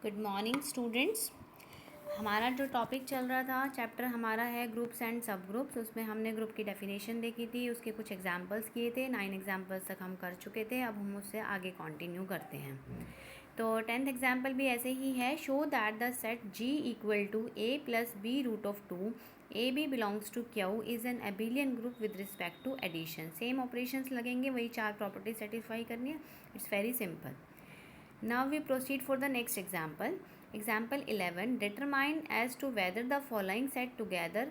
Good morning students. हमारा जो topic चल रहा था, चैप्टर हमारा है ग्रुप्स एंड सब ग्रुप्स। उसमें हमने ग्रुप की डेफिनेशन देखी थी, उसके कुछ एग्जांपल्स किए थे। 9 एग्जांपल्स तक हम कर चुके थे। अब हम उससे आगे कंटिन्यू करते हैं। तो 10th एग्जांपल भी ऐसे ही है। Show that the set G equal to A plus b root of 2 a b belongs to Q is an abelian group with respect to addition. Same operations लगेंगे, वही 4 प्रॉपर्टी सेटिस्फाई करनी है। It's very simple. Now we proceed for the next example. Example 11. Determine as to whether the following set together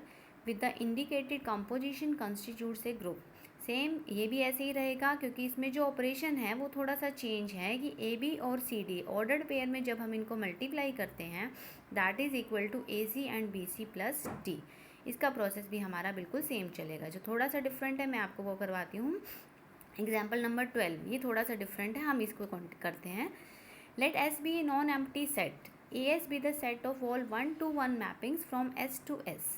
with the indicated composition constitutes a group. Same ये भी ऐसे ही रहेगा, क्योंकि इसमें जो ऑपरेशन है वो थोड़ा सा चेंज है कि ए बी और सी डी ऑर्डर्ड पेयर में जब हम इनको मल्टीप्लाई करते हैं that is equal to a c and b c plus d. इसका प्रोसेस भी हमारा बिल्कुल सेम चलेगा। जो थोड़ा सा डिफरेंट है मैं आपको वो करवाती हूँ। एग्जाम्पल नंबर 12, ये थोड़ा सा डिफरेंट है, हम इसको करते हैं। Let S be a non-empty set. AS be the set of all 1-to-1 mappings from S to S.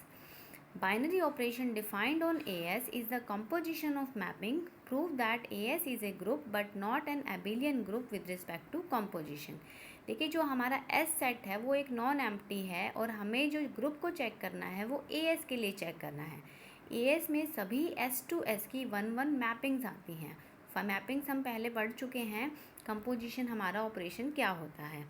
Binary operation defined on AS is the composition of mapping. Prove that AS is a group but not an abelian group with respect to composition. देखिए, जो हमारा S set है वो एक non empty है और हमें जो ग्रुप को चेक करना है वो AS के लिए चेक करना है। AS में सभी S to S की 1-1 मैपिंग्स आती हैं। मैपिंग्स हम पहले पढ़ चुके हैं। कंपोजिशन हमारा ऑपरेशन क्या होता है।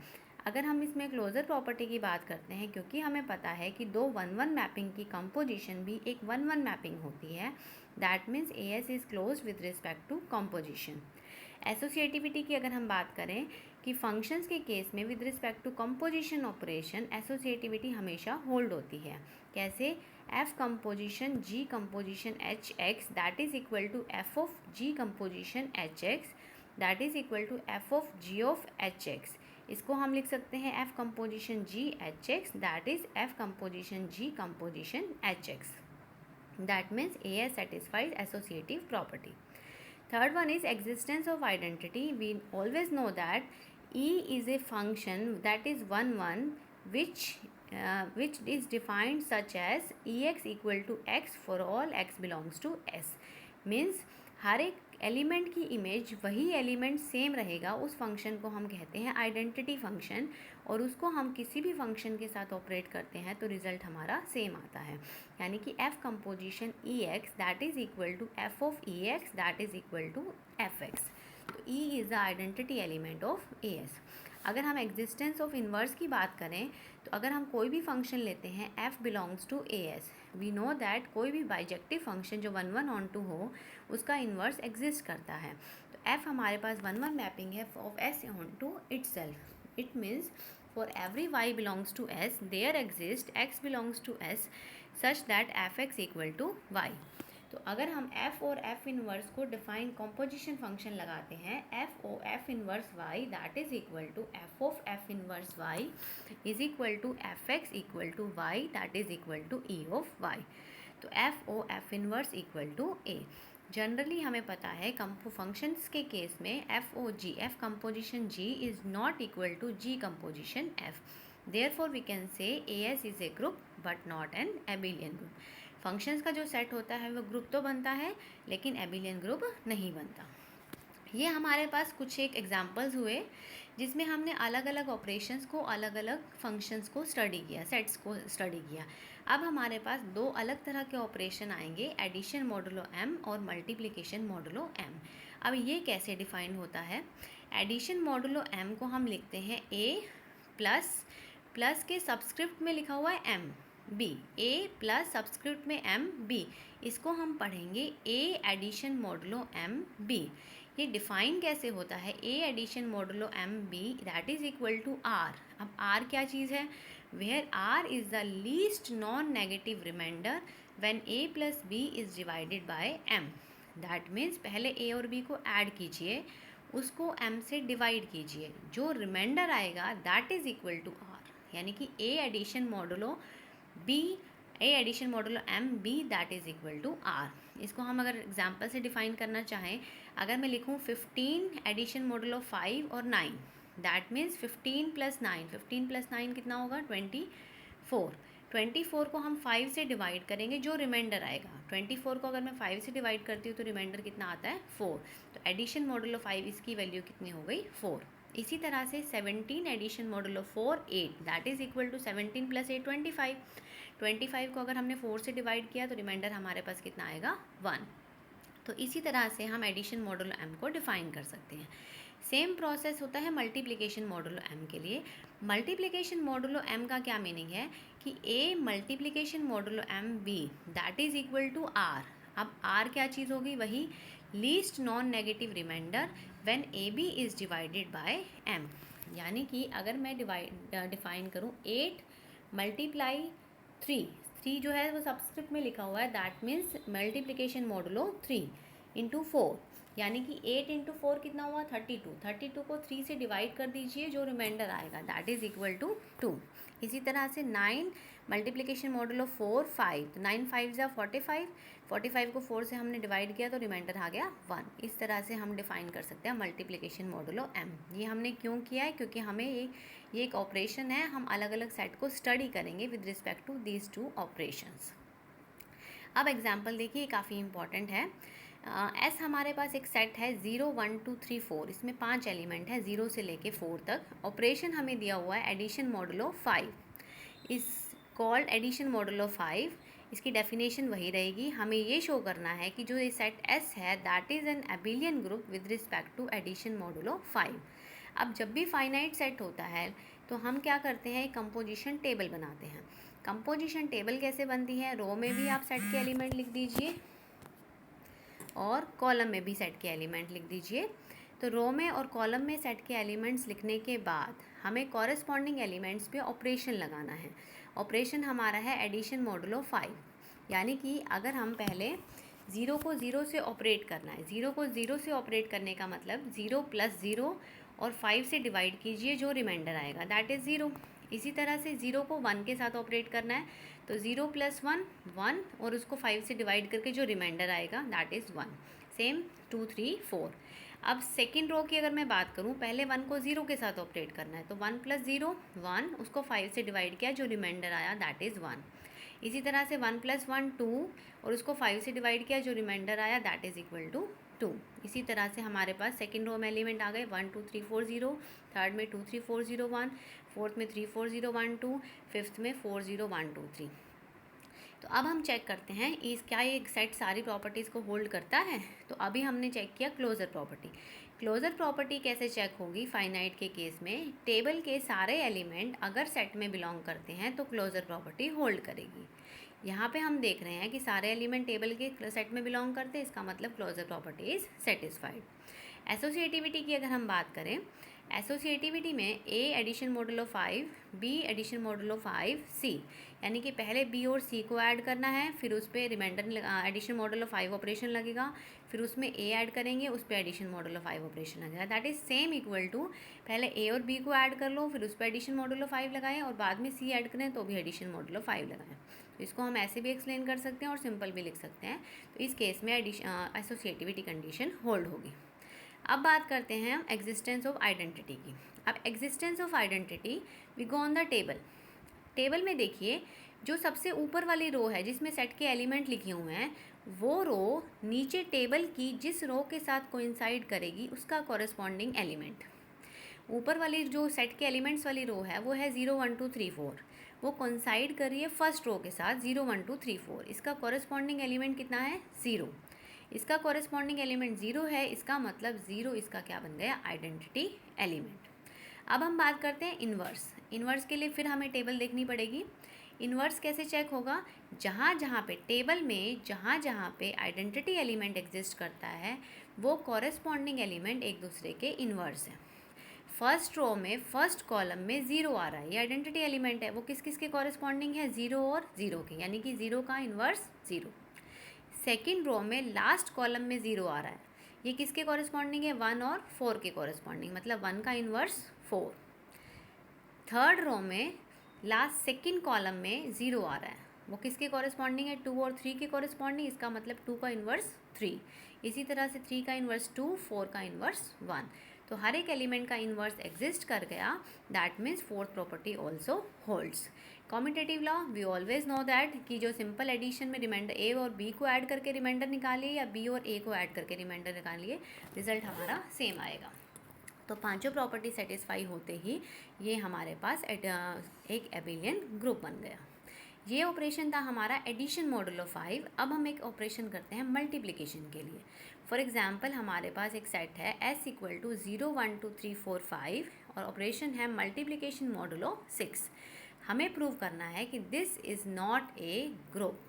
अगर हम इसमें क्लोजर प्रॉपर्टी की बात करते हैं, क्योंकि हमें पता है कि दो 1-1 मैपिंग की कंपोजिशन भी एक 1-1 मैपिंग होती है, that means AS is close with respect to composition. Associativity की अगर हम बात करें कि फंक्शंस के केस में with respect to composition operation associativity हमेशा होल्ड होती है। कैसे? F composition G composition h x that is equal to F of G composition h x that is equal to F of G of h x. इसको हम लिख सकते हैं F composition G h x that is F composition G composition h x. That means AS satisfies associative property. Third one is existence of identity. We always know that E is a function that is 1-1 which is defined such as EX equal to X for all X belongs to S. Means हर एक element की image वही element same रहेगा, उस function को हम कहते हैं identity function. और उसको हम किसी भी फंक्शन के साथ ऑपरेट करते हैं तो रिजल्ट हमारा सेम आता है। यानी कि F composition EX that is equal to F of EX that is equal to FX। तो E is the identity element of AS। अगर हम एग्जिस्टेंस ऑफ इन्वर्स की बात करें तो अगर हम कोई भी फंक्शन लेते हैं F belongs to AS, we know that कोई भी बाइजेक्टिव फंक्शन जो 1-1 ऑन टू हो उसका इन्वर्स एग्जिस्ट करता है। तो F हमारे पास 1-1 मैपिंग है of S onto itself. It means for every y belongs to S there exists x belongs to S such that fx equal to y। तो अगर हम f और f इनवर्स को डिफाइन कॉम्पोजिशन फंक्शन लगाते हैं f inverse y that is equal to f of f inverse y is equal to fx equal to y that is equal to e of y। तो f inverse equal to a। Generally हमें पता है functions के case में F composition G is not equal to G composition F। Therefore we can say AS is a group but not an abelian group. Functions का जो set होता है वो ग्रुप तो बनता है लेकिन एबिलियन ग्रुप नहीं बनता। ये हमारे पास कुछ एक एग्जांपल्स हुए जिसमें हमने अलग अलग ऑपरेशंस को, अलग अलग फंक्शंस को स्टडी किया, सेट्स को स्टडी किया। अब हमारे पास दो अलग तरह के ऑपरेशन आएंगे, एडिशन मॉडुलो m और मल्टीप्लिकेशन मॉडुलो m। अब ये कैसे डिफाइन होता है? एडिशन मॉडुलो m को हम लिखते हैं a प्लस के सबस्क्रिप्ट में लिखा हुआ है m b, a plus subscript में m b। इसको हम पढ़ेंगे a addition modulo m b। ये डिफाइन कैसे होता है? a addition modulo m b that is equal to r। अब r क्या चीज़ है? Where r is the least non negative remainder when a plus b is divided by m। That means पहले a और b को add कीजिए, उसको m से डिवाइड कीजिए, जो रिमाइंडर आएगा that is equal to r। यानी कि a addition modulo m b that is equal to r। इसको हम अगर एग्जांपल से डिफाइन करना चाहें, अगर मैं लिखूँ 15 एडिशन मॉडुलो 5 और 9 दैट मीन्स 15 प्लस 9 कितना होगा? 24। 24 को हम 5 से डिवाइड करेंगे, जो रिमाइंडर आएगा 24 को अगर मैं 5 से डिवाइड करती हूँ तो रिमाइंडर कितना आता है? 4। तो एडिशन मॉडुलो 5 इसकी वैल्यू कितनी हो गई? 4। इसी तरह से 17 addition modulo 4 8 that is equal to 17 + 8 25। 25 को अगर हमने 4 से डिवाइड किया तो रिमाइंडर हमारे पास कितना आएगा 1। तो इसी तरह से हम एडिशन मॉडुलो m को डिफ़ाइन कर सकते हैं। सेम प्रोसेस होता है मल्टीप्लिकेशन मॉडुलो m के लिए। मल्टीप्लिकेशन मॉडुलो m का क्या मीनिंग है कि a multiplication modulo m b that is equal to r। अब r क्या चीज़ होगी, वही least non negative remainder when a b is divided by m। यानी कि अगर मैं डिफाइन करूँ 8 मल्टीप्लाई 3 जो है वो सबस्क्रिप्ट में लिखा हुआ है, that means multiplication modulo 3 into 4, यानी कि 8 इंटू 4 कितना हुआ 32। 32 को 3 से डिवाइड कर दीजिए, जो रिमाइंडर आएगा दैट इज़ इक्वल टू 2। इसी तरह से 9 मल्टीप्लिकेशन मॉडुलो 4 5, तो 9 5 ज़ा 45, 45 को 4 से हमने डिवाइड किया तो रिमाइंडर आ गया 1। इस तरह से हम डिफ़ाइन कर सकते हैं मल्टीप्लिकेशन मॉडुलो m। ये हमने क्यों किया है, क्योंकि हमें ये एक ऑपरेशन है, हम अलग अलग सेट को स्टडी करेंगे with respect to these two operations. अब एग्जाम्पल देखिए, काफ़ी इंपॉर्टेंट है। एस हमारे पास एक सेट है 0 1 2 3 4, इसमें 5 एलिमेंट है 0 से लेके 4 तक। ऑपरेशन हमें दिया हुआ है एडिशन मॉडुलो 5, इस कॉल्ड एडिशन मॉडुलो 5। इसकी डेफिनेशन वही रहेगी, हमें ये शो करना है कि जो ये सेट S है that is an abelian group with respect to addition modulo 5। अब जब भी फाइनाइट सेट होता है तो हम क्या करते हैं, एक कंपोजिशन टेबल बनाते हैं। कंपोजिशन टेबल कैसे बनती है, रो में भी आप सेट के एलिमेंट लिख दीजिए और कॉलम में भी सेट के एलिमेंट लिख दीजिए। तो रो में और कॉलम में सेट के एलिमेंट्स लिखने के बाद हमें कॉरेस्पॉन्डिंग एलिमेंट्स पे ऑपरेशन लगाना है। ऑपरेशन हमारा है एडिशन मॉडुलो 5, यानी कि अगर हम पहले 0 को 0 से ऑपरेट करना है, 0 को 0 से ऑपरेट करने का मतलब 0 + 0 और 5 से डिवाइड कीजिए, जो रिमाइंडर आएगा दैट इज़ 0। इसी तरह से 0 को 1 के साथ ऑपरेट करना है, तो 0 + 1 1 और उसको 5 से डिवाइड करके जो रिमाइंडर आएगा दैट इज़ 1। सेम 2 3 4। अब सेकेंड रो की अगर मैं बात करूं, पहले 1 को 0 के साथ ऑपरेट करना है, तो 1 + 0 1, उसको 5 से डिवाइड किया, जो रिमाइंडर आया दैट इज़ 1। इसी तरह से 1 + 1 2 और उसको 5 से डिवाइड किया, जो रिमाइंडर आया दैट इज़ इक्वल टू 2। इसी तरह से हमारे पास सेकेंड रो में एलिमेंट आ गए 1 2 3 4 0, थर्ड में 2 3 4 0 1, फोर्थ में 3 4 0 1 2, फिफ्थ में 4 0 1 2 3। तो अब हम चेक करते हैं क्या ये सेट सारी प्रॉपर्टीज़ को होल्ड करता है। तो अभी हमने चेक किया क्लोजर प्रॉपर्टी। क्लोजर प्रॉपर्टी कैसे चेक होगी फाइनाइट के केस में, टेबल के सारे एलिमेंट अगर सेट में बिलोंग करते हैं तो क्लोजर प्रॉपर्टी होल्ड करेगी। यहाँ पे हम देख रहे हैं कि सारे एलिमेंट टेबल के सेट में बिलोंग करते हैं, इसका मतलब closure property is satisfied. Associativity की अगर हम बात करें, एसोसिएटिविटी में A addition modulo 5 B addition modulo 5 C, यानी कि पहले B और C को ऐड करना है, फिर उस पर रिमाइंडर एडिशन मॉडुलो 5 ऑपरेशन लगेगा, फिर उसमें A ऐड करेंगे, उस पर एडिशन मॉडुलो 5 ऑपरेशन लगेगा। That is same equal to पहले A और B को ऐड कर लो, फिर उस पर एडिशन मॉडुलो 5 लगाएं और बाद में C ऐड करें तो भी एडिशन मॉडुलो 5 लगाएं। तो इसको हम ऐसे भी एक्सप्लेन कर सकते हैं और सिंपल भी लिख सकते हैं। तो इस केस में एसोसिएटिविटी कंडीशन होल्ड होगी। अब बात करते हैं हम एग्जिस्टेंस ऑफ आइडेंटिटी की। अब existence of identity, we go on the table. Table में देखिए जो सबसे ऊपर वाली रो है जिसमें सेट के एलिमेंट लिखे हुए हैं, वो रो नीचे टेबल की जिस रो के साथ कोइंसाइड करेगी उसका कॉरेस्पॉन्डिंग एलिमेंट। ऊपर वाली जो सेट के एलिमेंट्स वाली रो है वो है 0 1 2 3 4, वो कोइंसाइड कर रही है फर्स्ट रो के साथ 0 1 2 3 4। इसका कॉरेस्पॉन्डिंग एलिमेंट कितना है 0, इसका कॉरेस्पॉन्डिंग एलिमेंट 0 है, इसका मतलब 0 इसका क्या बन गया आइडेंटिटी एलिमेंट। अब हम बात करते हैं इन्वर्स। इन्वर्स के लिए फिर हमें टेबल देखनी पड़ेगी। इन्वर्स कैसे चेक होगा, जहाँ जहाँ पे टेबल में जहाँ जहाँ पे आइडेंटिटी एलिमेंट एग्जिस्ट करता है वो कॉरेस्पॉन्डिंग एलिमेंट एक दूसरे के इन्वर्स है। फर्स्ट रो में फर्स्ट कॉलम में 0 आ रहा है, ये आइडेंटिटी एलिमेंट है, वो किस किस के कॉरेस्पॉन्डिंग है 0 और 0 के, यानी कि 0 का इन्वर्स 0। सेकेंड रो में लास्ट कॉलम में 0 आ रहा है, ये किसके कॉरेस्पॉन्डिंग है 1 और 4 के कॉरेस्पॉन्डिंग, मतलब 1 का इन्वर्स 4। थर्ड रो में लास्ट सेकेंड कॉलम में 0 आ रहा है, वो किसके कॉरेस्पॉन्डिंग है 2 और 3 के कॉरेस्पॉन्डिंग, इसका मतलब 2 का इन्वर्स 3। इसी तरह से 3 का इन्वर्स 2, 4 का इन्वर्स 1। तो हर एक एलिमेंट का इन्वर्स एग्जिस्ट कर गया, that means fourth property also holds. Commutative law, we always know that कि जो सिंपल एडिशन में रिमाइंडर A और B को ऐड करके रिमाइंडर निकालिए या B और A को ऐड करके रिमाइंडर निकालिए, रिजल्ट हमारा सेम आएगा। तो पांचों प्रॉपर्टी सेटिस्फाई होते ही ये हमारे पास एक एबिलियन ग्रुप बन गया। ये ऑपरेशन था हमारा एडिशन मॉडुलो 5। अब हम एक ऑपरेशन करते हैं मल्टीप्लिकेशन के लिए। फॉर एग्जांपल हमारे पास एक सेट है S इक्वल टू 0 1 2 3 4 5 और ऑपरेशन है मल्टीप्लिकेशन मॉडुलो 6। हमें प्रूव करना है कि this is not a group.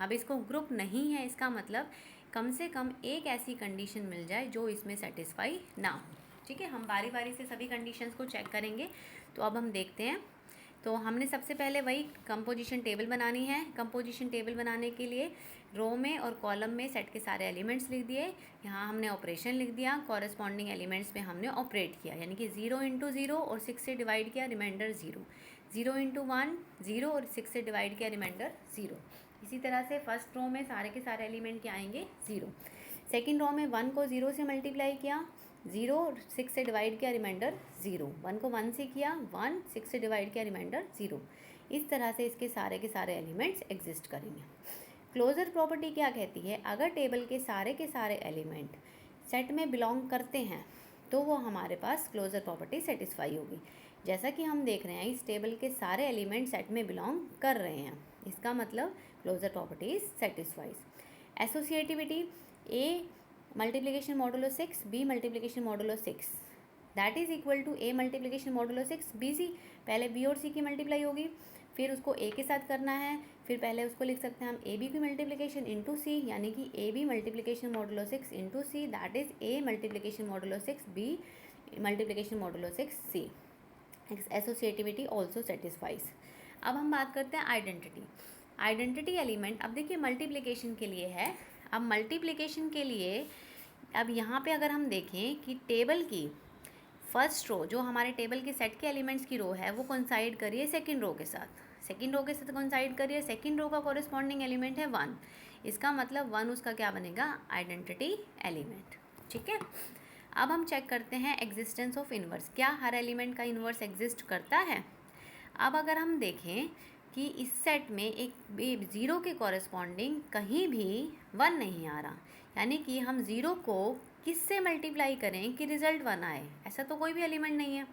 अब इसको ग्रुप नहीं है, इसका मतलब कम से कम एक ऐसी कंडीशन मिल जाए जो इसमें सेटिस्फाई ना हो। ठीक है, हम बारी बारी से सभी कंडीशंस को चेक करेंगे। तो अब हम देखते हैं। तो हमने सबसे पहले वही कंपोजिशन टेबल बनानी है। कंपोजिशन टेबल बनाने के लिए रो में और कॉलम में सेट के सारे एलिमेंट्स लिख दिए। यहाँ हमने ऑपरेशन लिख दिया, कॉरेस्पॉन्डिंग एलिमेंट्स पे हमने ऑपरेट किया, यानी कि 0 इंटू 0 और 6 से डिवाइड किया, रिमाइंडर 0। 0 इंटू 1 0 और 6 से डिवाइड किया, रिमाइंडर 0। इसी तरह से फर्स्ट रो में सारे के सारे एलिमेंट क्या आएंगे, 0। सेकेंड रो में 1 को 0 से मल्टीप्लाई किया, 0 और 6 से डिवाइड किया, रिमाइंडर 0। 1 को 1 से किया, 1 6 से डिवाइड किया, रिमाइंडर 0। इस तरह से इसके सारे के सारे एलिमेंट्स एग्जिस्ट करेंगे। क्लोजर प्रॉपर्टी क्या कहती है, अगर टेबल के सारे एलिमेंट सेट में बिलोंग करते हैं तो वो हमारे पास क्लोजर प्रॉपर्टी सेटिस्फाई होगी। जैसा कि हम देख रहे हैं इस टेबल के सारे एलिमेंट सेट में बिलोंग कर रहे हैं, इसका मतलब closure property is satisfies. Associativity, A multiplication modulo 6 B multiplication modulo 6 that is equal to A multiplication modulo 6 B C. पहले बी और सी की मल्टीप्लाई होगी, फिर उसको ए के साथ करना है, फिर पहले उसको लिख सकते हैं हम ए बी की मल्टीप्लिकेशन इंटू सी, यानी कि A B multiplication modulo 6 into C that is A multiplication modulo 6 B multiplication modulo 6 C. Associativity also satisfies. अब हम बात करते हैं आइडेंटिटी। आइडेंटिटी एलिमेंट, अब देखिए मल्टीप्लिकेशन के लिए है। अब मल्टीप्लिकेशन के लिए अब यहाँ पे अगर हम देखें कि टेबल की फर्स्ट रो जो हमारे टेबल के सेट के एलिमेंट्स की रो है वो कोइंसाइड करिए सेकंड रो के साथ, सेकंड रो के साथ कोइंसाइड करिए, सेकंड रो का कॉरेस्पॉन्डिंग एलिमेंट है 1। इसका मतलब 1 उसका क्या बनेगा, आइडेंटिटी एलिमेंट। ठीक है, अब हम चेक करते हैं एग्जिस्टेंस ऑफ इन्वर्स, क्या हर एलिमेंट का इन्वर्स एग्जिस्ट करता है। अब अगर हम देखें कि इस सेट में एक 0 के कॉरेस्पॉन्डिंग कहीं भी 1 नहीं आ रहा, यानी कि हम 0 को किससे मल्टीप्लाई करें कि रिज़ल्ट 1 आए, ऐसा तो कोई भी एलिमेंट नहीं है।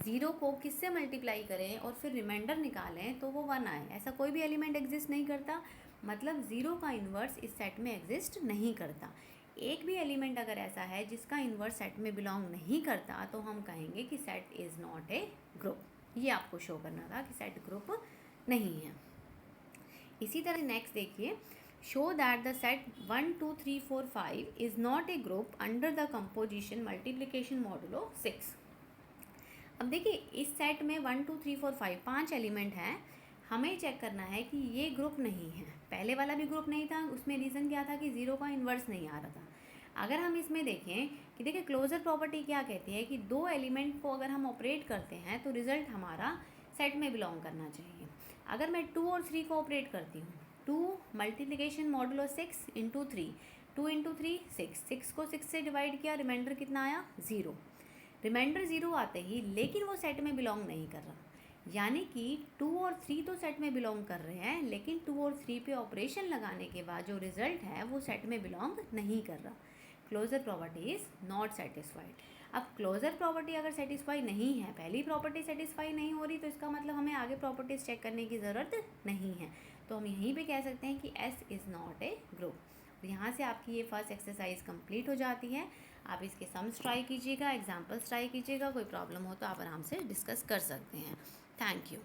0 को किससे मल्टीप्लाई करें और फिर रिमाइंडर निकालें तो वो 1 आए, ऐसा कोई भी एलिमेंट एग्जिस्ट नहीं करता। मतलब 0 का इन्वर्स इस सेट में एग्जिस्ट नहीं करता। एक भी एलिमेंट अगर ऐसा है जिसका इन्वर्स सेट में बिलोंग नहीं करता तो हम कहेंगे कि set is not a group. ये आपको शो करना था कि सेट ग्रुप नहीं है। इसी तरह नेक्स्ट देखिए, show that the set 1 2 3 4 5 is not a group under the composition multiplication modulo 6। अब देखिए इस सेट में 1 2 3 4 5 5 एलिमेंट हैं, हमें चेक करना है कि ये ग्रुप नहीं है। पहले वाला भी ग्रुप नहीं था, उसमें रीज़न क्या था कि 0 का इन्वर्स नहीं आ रहा था। अगर हम इसमें देखें कि देखिए क्लोजर प्रॉपर्टी क्या कहती है कि दो एलिमेंट को अगर हम ऑपरेट करते हैं तो रिज़ल्ट हमारा सेट में बिलोंग करना चाहिए। अगर मैं 2 और 3 को ऑपरेट करती हूँ, 2 मल्टीप्लिकेशन मॉडुलो 6 इंटू 3, 2 इंटू 3 6, 6 को 6 से डिवाइड किया, रिमाइंडर कितना आया 0। रिमाइंडर 0 आते ही लेकिन वो सेट में बिलोंग नहीं कर रहा, यानी कि 2 और 3 तो सेट में बिलोंग कर रहे हैं लेकिन 2 और 3 पे ऑपरेशन लगाने के बाद जो रिजल्ट है वो सेट में बिलोंग नहीं कर रहा। Closure property is not satisfied. अब क्लोजर प्रॉपर्टी अगर सेटिस्फाई नहीं है, पहली प्रॉपर्टी सेटिस्फाई नहीं हो रही, तो इसका मतलब हमें आगे प्रॉपर्टीज़ चेक करने की ज़रूरत नहीं है। तो हम यहीं पे कह सकते हैं कि S is not a group. यहाँ से आपकी ये फर्स्ट एक्सरसाइज कंप्लीट हो जाती है। आप इसके सम्स ट्राई कीजिएगा, एग्जाम्पल्स ट्राई कीजिएगा, कोई प्रॉब्लम हो तो आप आराम से डिस्कस कर सकते हैं। Thank you.